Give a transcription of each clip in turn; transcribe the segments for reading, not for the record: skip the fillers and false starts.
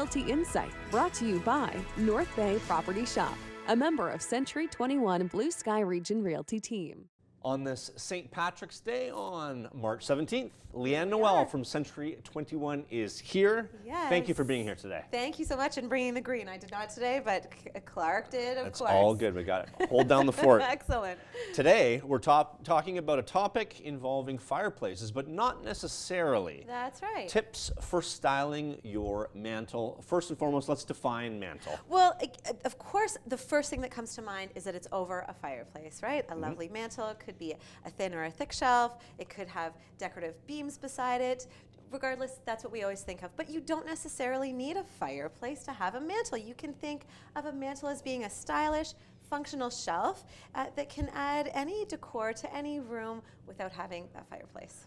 Realty Insight, brought to you by North Bay Property Shop, a member of Century 21 Blue Sky Region Realty Team. On this St. Patrick's Day on March 17th, Leeann Noel from Century 21 is here. Yes. Thank you for being here today. Thank you so much and bringing the green. I did not today, but Clarke did, of That's course. all good. We got it. Hold down the fort. Excellent. Today, we're talking about a topic involving fireplaces, but not necessarily. That's right. Tips for styling your mantle. First and foremost, let's define mantle. Well, of course, the first thing that comes to mind is that it's over a fireplace, right? A lovely mantle. It could be a thin or a thick shelf. It could have decorative beams beside it. Regardless, that's what we always think of. But you don't necessarily need a fireplace to have a mantle. You can think of a mantle as being a stylish, functional shelf that can add any decor to any room without having a fireplace.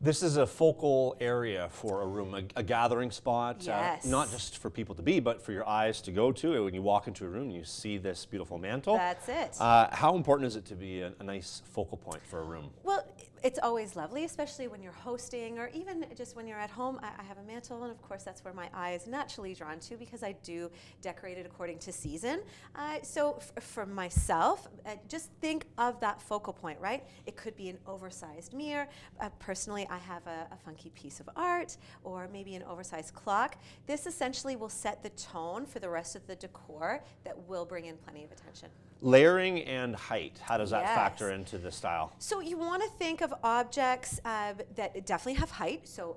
This is a focal area for a room, a gathering spot, Yes. Not just for people to be, but for your eyes to go to. When you walk into a room, you see this beautiful mantle. That's it. How important is it to be a nice focal point for a room? Well, it's always lovely, especially when you're hosting or even just when you're at home. I have a mantle, and of course that's where my eye is naturally drawn to because I do decorate it according to season. So for myself, just think of that focal point, right? It could be an oversized mirror. Personally, I have a funky piece of art or maybe an oversized clock. This essentially will set the tone for the rest of the decor that will bring in plenty of attention. Layering and height, how does that Yes. factor into the style? So you want to think of objects that definitely have height, so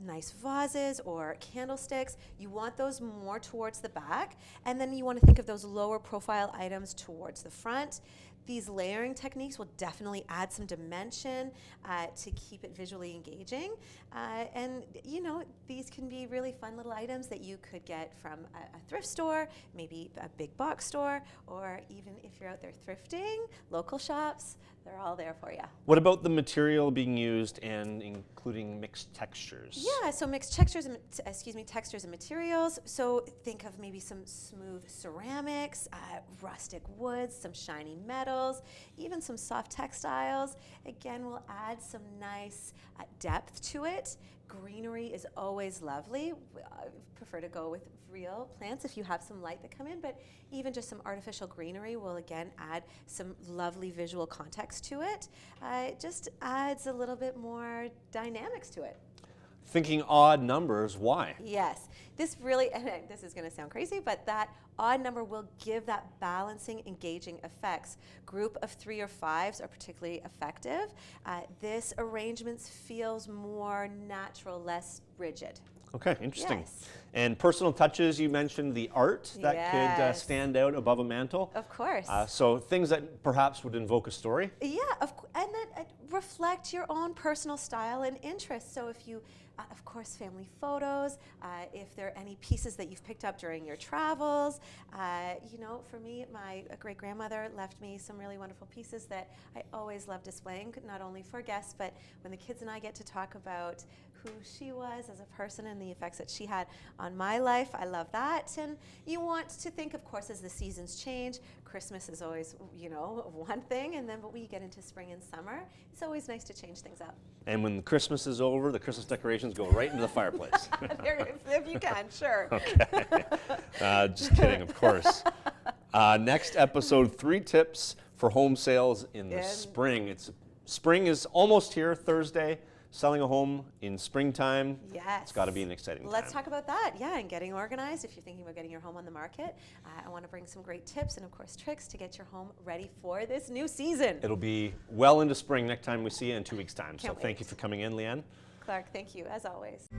nice vases or candlesticks. You want those more towards the back, and then you want to think of those lower profile items towards the front. These layering techniques will definitely add some dimension to keep it visually engaging. And you know, these can be really fun little items that you could get from a thrift store, maybe a big box store, or even if you're out there thrifting, local shops, they're all there for you. What about the material being used and including mixed textures? Yeah, so mixed textures and textures and materials. So think of maybe some smooth ceramics, rustic woods, some shiny metals, even some soft textiles. Again, we'll add some nice depth to it. Greenery is always lovely. I prefer to go with real plants if you have some light that come in, but even just some artificial greenery will again add some lovely visual context to it. It just adds a little bit more dynamics to it. Thinking odd numbers, why? Yes, this really, and this is going to sound crazy, but that odd number will give that balancing, engaging effects. Group of 3 or 5s are particularly effective. This arrangement feels more natural, less rigid. Okay, interesting. Yes. And personal touches, you mentioned the art that could Yes. stand out above a mantle. Of course. So things that perhaps would invoke a story. Yeah, and that reflect your own personal style and interests. So if you, of course, family photos, if there are any pieces that you've picked up during your travels, you know, for me, my great-grandmother left me some really wonderful pieces that I always love displaying, not only for guests, but when the kids and I get to talk about who she was as a person and the effects that she had on my life. I love that. And you want to think, of course, as the seasons change, Christmas is always, you know, one thing, and then but we get into spring and summer, it's always nice to change things up. And when Christmas is over, the Christmas decorations go right into the fireplace. If you can, sure. Okay. Just kidding, of course. Next episode, 3 tips for home sales in the spring. Spring is almost here, Thursday. Selling a home in springtime, Yes. It's got to be an exciting Let's time. talk about that, yeah, and getting organized. If you're thinking about getting your home on the market, I want to bring some great tips and, of course, tricks to get your home ready for this new season. It'll be well into spring next time we see you in 2 weeks' time. Can't So thank wait. you for coming in, Leeann. Clarke, thank you, as always.